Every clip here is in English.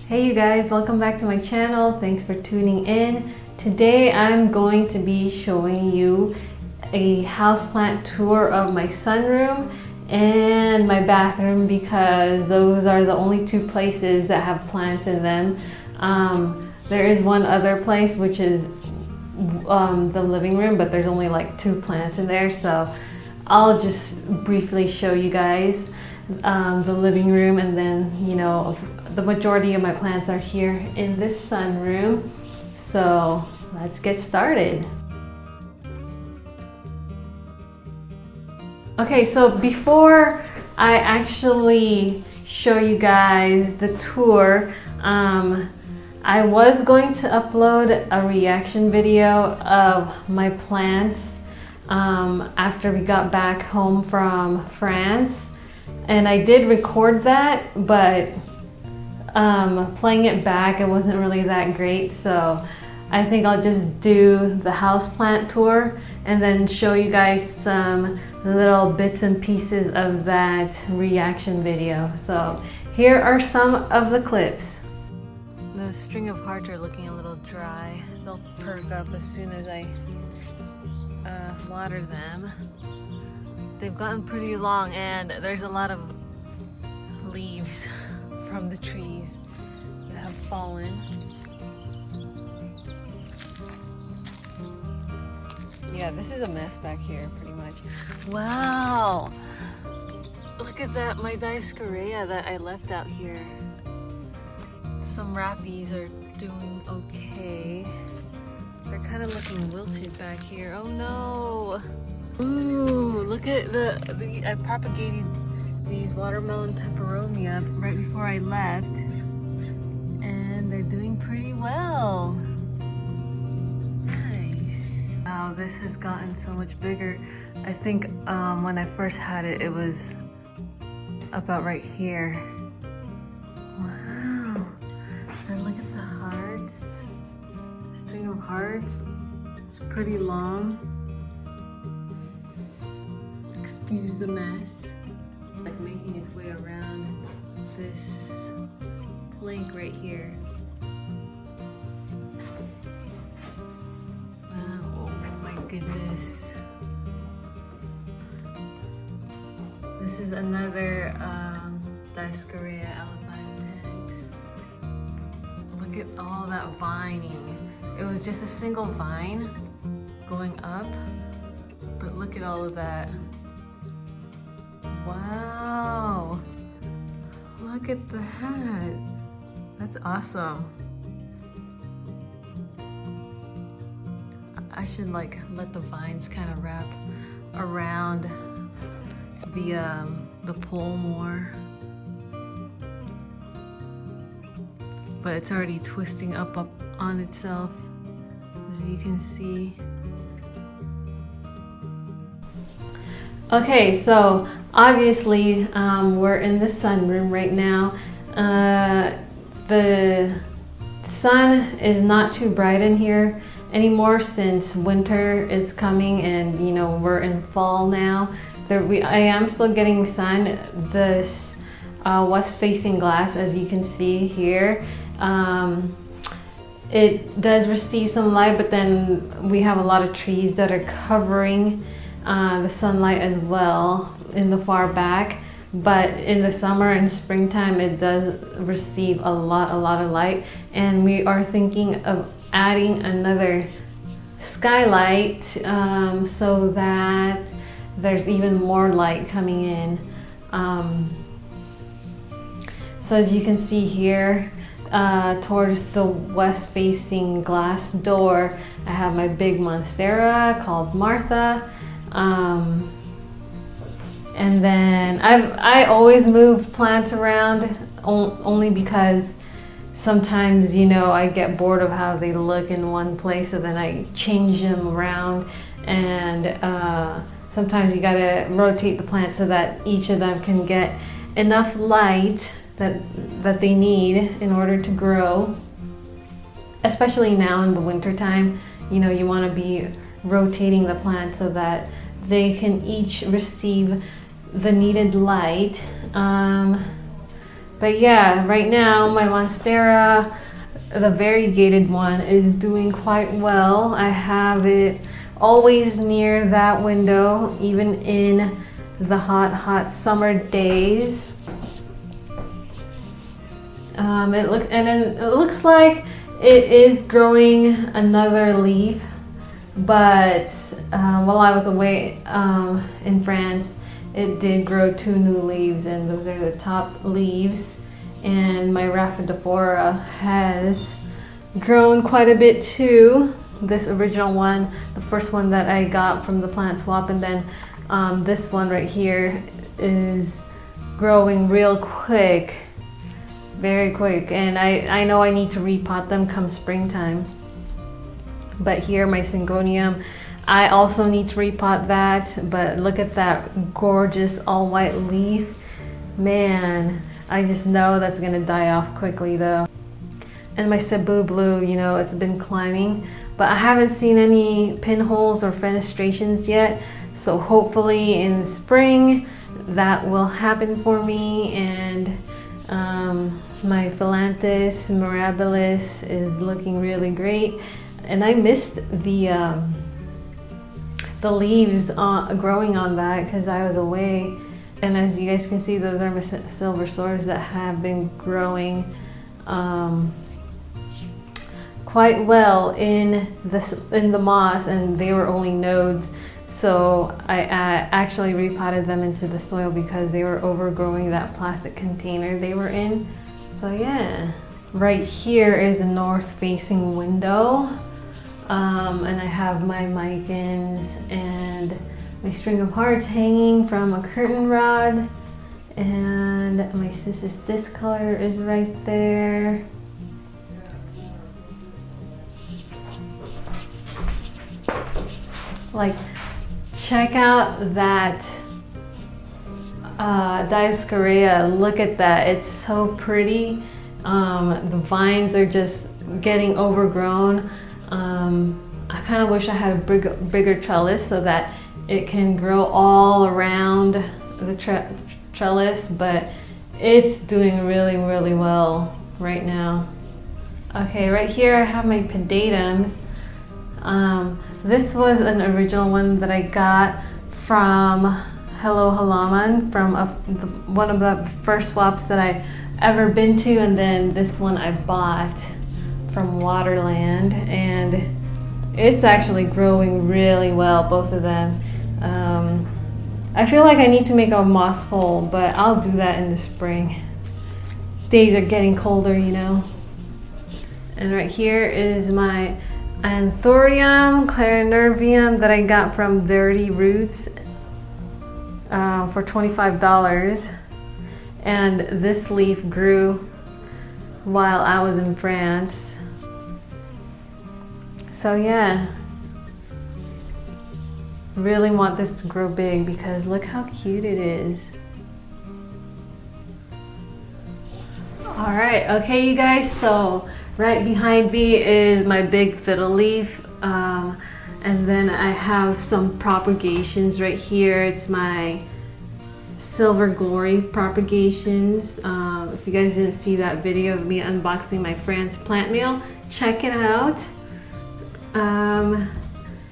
Hey you guys, welcome back to my channel. Thanks for tuning in. Today I'm going to be showing you a houseplant tour of my sunroom and my bathroom because those are the only two places that have plants in them. There is one other place which is the living room, but there's only like 2 plants in there, so I'll just briefly show you guys the living room, and then the majority of my plants are here in this sunroom. So let's get started. Okay, so before I actually show you guys the tour, I was going to upload a reaction video of my plants after we got back home from France, and I did record that, but playing it back, it wasn't really that great, so I think I'll just do the houseplant tour and then show you guys some little bits and pieces of that reaction video. So here are some of the clips. The string of hearts are looking a little dry. They'll perk up as soon as I water them. They've gotten pretty long and there's a lot of leaves from the trees that have fallen. Yeah, this is a mess back here pretty much. Wow! Look at that, my Dioscorea that I left out here. Some rappies are doing okay. They're kind of looking wilted back here. Oh no! Ooh, look at I propagated these watermelon peperonia right before I left, and they're doing pretty well. Nice. Wow, this has gotten so much bigger. I think when I first had it, it was about right here. Wow. And look at the hearts. String of hearts. It's pretty long. Excuse the mess. Like making its way around this plank right here. Wow, oh my goodness. This is another Dioscorea elephantex. Look at all that vining. It was just a single vine going up, but look at all of that. Wow, look at that. That's awesome. I should like let the vines kind of wrap around the pole more. But it's already twisting up on itself, as you can see. Okay, so obviously we're in the sunroom right now. The sun is not too bright in here anymore since winter is coming, and we're in fall now. I am still getting sun. This west-facing glass, as you can see here, it does receive some light, but then we have a lot of trees that are covering the sunlight as well in the far back. But in the summer and springtime, it does receive a lot of light, and we are thinking of adding another skylight so that there's even more light coming in. So as you can see here, towards the west-facing glass door, I have my big monstera called Martha. And then I always move plants around only because sometimes I get bored of how they look in one place, and then I change them around, and sometimes you gotta rotate the plants so that each of them can get enough light that they need in order to grow. Especially now in the winter time, you want to be rotating the plants so that they can each receive the needed light. But yeah, right now my Monstera, the variegated one, is doing quite well. I have it always near that window, even in the hot summer days. It looks like it is growing another leaf, but while I was away in France, it did grow 2 new leaves, and those are the top leaves. And my Rhaphidophora has grown quite a bit too. This original one, the first one that I got from the plant swap, and then this one right here is growing real quick, very quick. And I know I need to repot them come springtime. But here, my Syngonium, I also need to repot that. But look at that gorgeous all white leaf. Man, I just know that's gonna die off quickly though. And my Cebu Blue, you know, it's been climbing, but I haven't seen any pinholes or fenestrations yet. So hopefully in the spring that will happen for me. And my Philanthus mirabilis is looking really great. And I missed the leaves growing on that because I was away. And as you guys can see, those are my silver swords that have been growing quite well in the moss, and they were only nodes. So I actually repotted them into the soil because they were overgrowing that plastic container they were in. So yeah, right here is the north-facing window, and I have my micans and my string of hearts hanging from a curtain rod, and my Cissus discolor is right there. Like, check out that Dioscorea. Look at that, it's so pretty. The vines are just getting overgrown. I kind of wish I had a bigger trellis so that it can grow all around the trellis, but it's doing really, really well right now. Okay, right here I have my pedatums. This was an original one that I got from Hello Halaman, from one of the first swaps that I ever been to, and then this one I bought from Waterland, and it's actually growing really well, both of them. I feel like I need to make a moss hole, but I'll do that in the spring. Days are getting colder, you know. And right here is my Anthurium clarinervium that I got from Dirty Roots for $25. And this leaf grew while I was in France. So yeah, really want this to grow big because look how cute it is. All right, okay you guys, so right behind me is my big fiddle leaf, and then I have some propagations right here. It's my Silver Glory propagations. If you guys didn't see that video of me unboxing my France plant mail, check it out.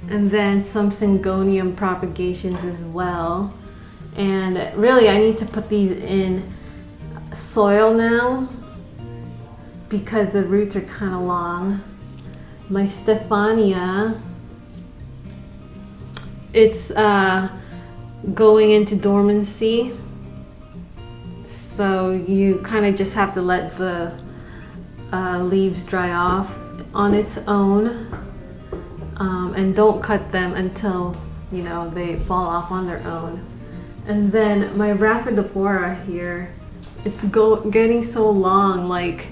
And then some Syngonium propagations as well. And really I need to put these in soil now because the roots are kind of long. My Stephania, it's going into dormancy, so you kind of just have to let the leaves dry off on its own, and don't cut them until you know they fall off on their own. And then my Rhaphidophora here, it's getting so long, like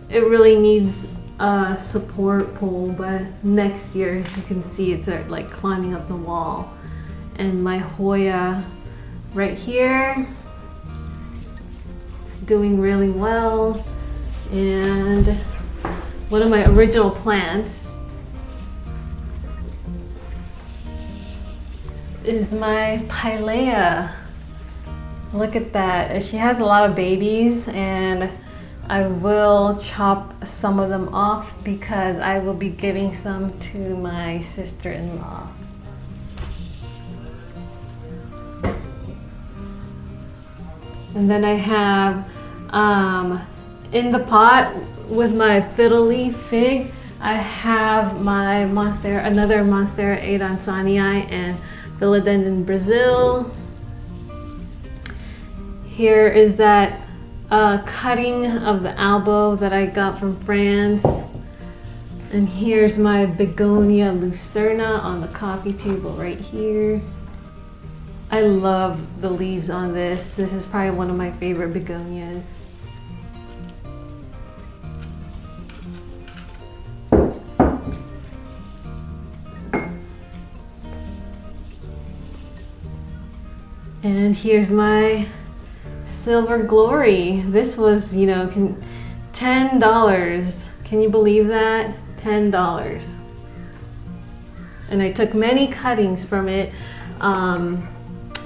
it really needs a support pole, but next year, as you can see, it's like climbing up the wall. And my Hoya right here, it's doing really well. And one of my original plants is my Pilea. Look at that. She has a lot of babies, and I will chop some of them off because I will be giving some to my sister-in-law. And then I have in the pot with my fiddle leaf fig, I have my another Monstera Adansonii and Philodendron Brazil. Here is that cutting of the albo that I got from France. And here's my Begonia Lucerna on the coffee table right here. I love the leaves on this. This is probably one of my favorite begonias. And here's my Silver Glory. This was, you know, $10. Can you believe that? $10. And I took many cuttings from it.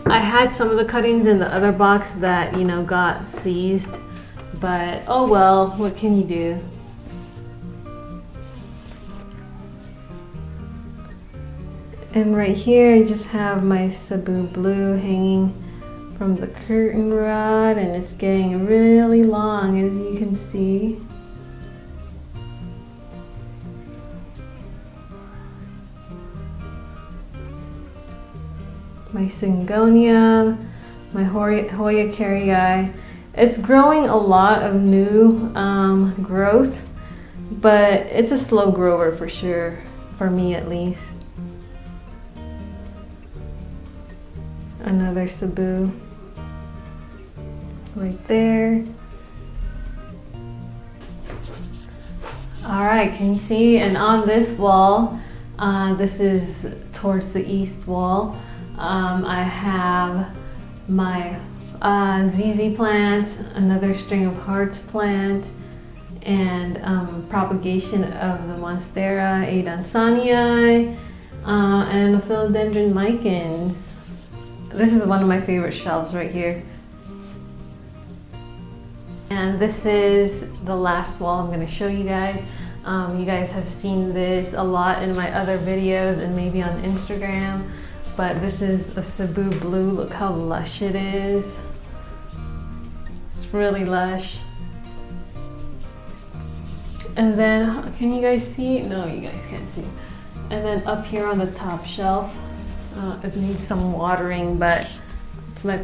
I had some of the cuttings in the other box that, you know, got seized, but oh well, what can you do? And right here I just have my Cebu Blue hanging from the curtain rod, and it's getting really long, as you can see. My Syngonia, my Hoya carrii. It's growing a lot of new growth, but it's a slow grower for sure, for me at least. Another Cebu right there. All right, can you see? And on this wall, this is towards the east wall, I have my ZZ plants, another String of Hearts plant, and propagation of the Monstera Adansonii, and the Philodendron lichens. This is one of my favorite shelves right here. And this is the last wall I'm going to show you guys. You guys have seen this a lot in my other videos and maybe on Instagram. But this is a Cebu Blue. Look how lush it is. It's really lush. And then, can you guys see? No, you guys can't see. And then up here on the top shelf, it needs some watering, but it's my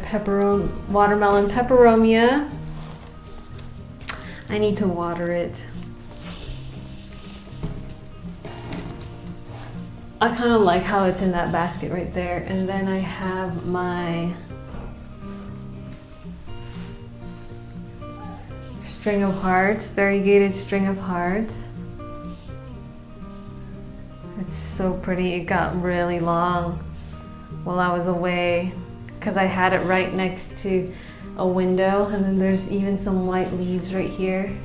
watermelon peperomia. I need to water it. I kind of like how it's in that basket right there. And then I have my String of Hearts, variegated String of Hearts. It's so pretty. It got really long while I was away because I had it right next to a window, and then there's even some white leaves right here.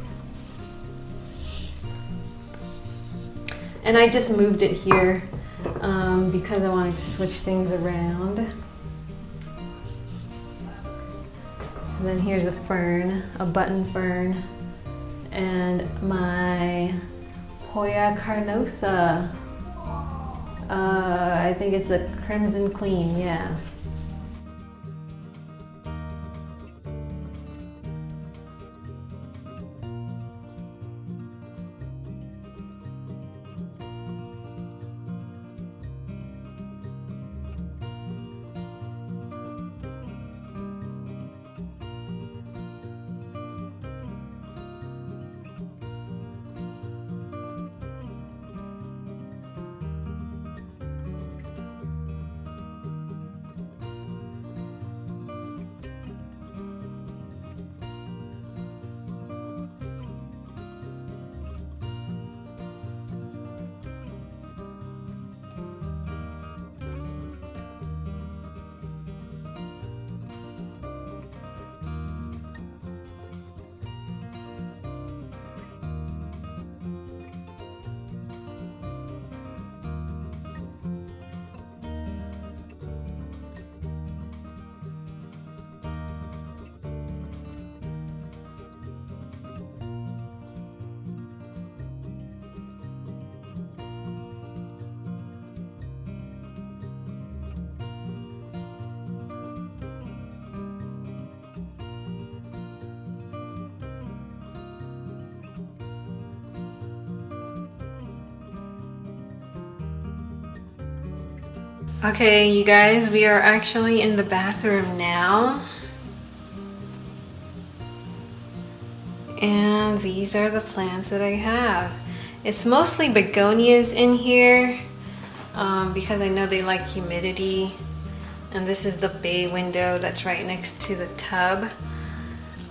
And I just moved it here because I wanted to switch things around. And then here's a fern, a button fern, and my Hoya carnosa. I think it's the Crimson Queen, yeah. Okay, you guys, we are actually in the bathroom now. And these are the plants that I have. It's mostly begonias in here because I know they like humidity. And this is the bay window that's right next to the tub.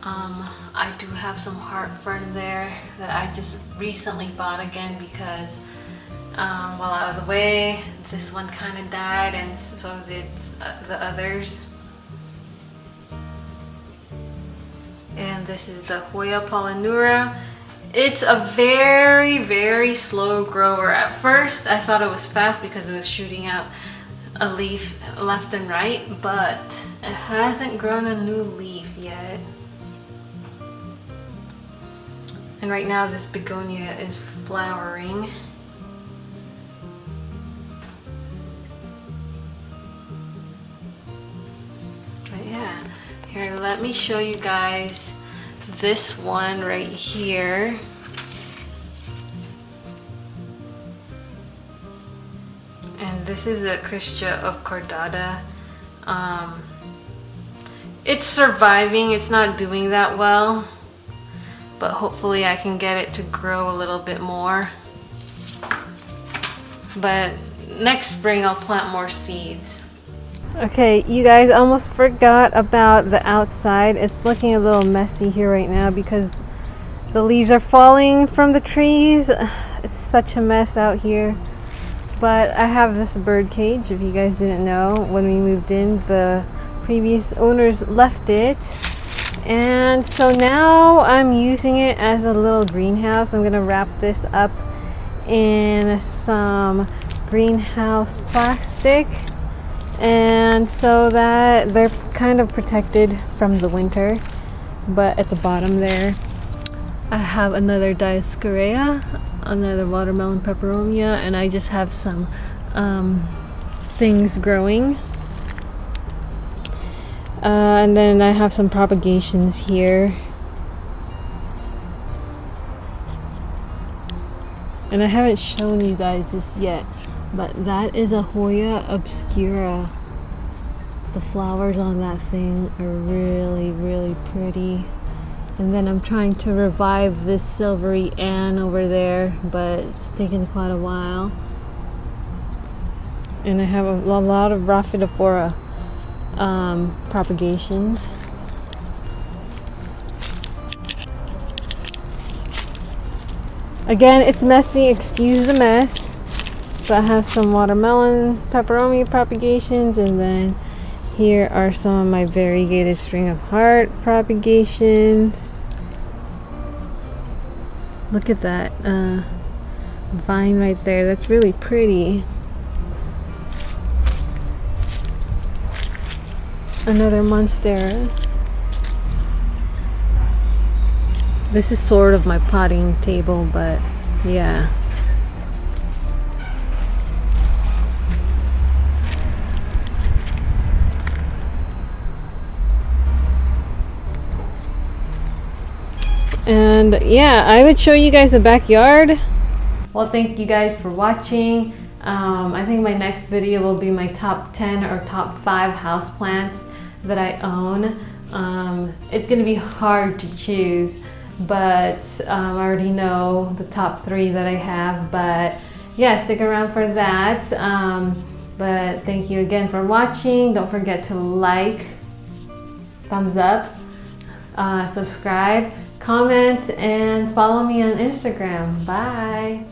I do have some heartburn there that I just recently bought again because while I was away, this one kind of died, and so did the others. And this is the Hoya polynura. It's a very, very slow grower. At first, I thought it was fast because it was shooting out a leaf left and right, but it hasn't grown a new leaf yet. And right now, this begonia is flowering. Yeah, here, let me show you guys this one right here. And this is the Christia of Cordata. It's surviving, it's not doing that well, but hopefully I can get it to grow a little bit more. But next spring I'll plant more seeds. Okay, you guys, almost forgot about the outside. It's looking a little messy here right now because the leaves are falling from the trees. It's such a mess out here. But I have this bird cage, if you guys didn't know. When we moved in, the previous owners left it. And so now I'm using it as a little greenhouse. I'm gonna wrap this up in some greenhouse plastic, and so that they're kind of protected from the winter. But at the bottom there, I have another Dioscorea, another watermelon peperomia, and I just have some things growing. And then I have some propagations here. And I haven't shown you guys this yet, but that is a Hoya obscura. The flowers on that thing are really, really pretty. And then I'm trying to revive this silvery Ann over there, but it's taken quite a while. And I have a lot of Raphidophora propagations. Again, it's messy, excuse the mess. So I have some watermelon peperomia propagations, and then here are some of my variegated string of heart propagations. Look at that vine right there. That's really pretty. Another monstera. This is sort of my potting table, but yeah. And yeah, I would show you guys the backyard. Well, thank you guys for watching. I think my next video will be my top 10 or top 5 houseplants that I own. It's gonna be hard to choose, but I already know the top 3 that I have. But yeah, stick around for that. But thank you again for watching. Don't forget to like, thumbs up, subscribe, comment, and follow me on Instagram. Bye.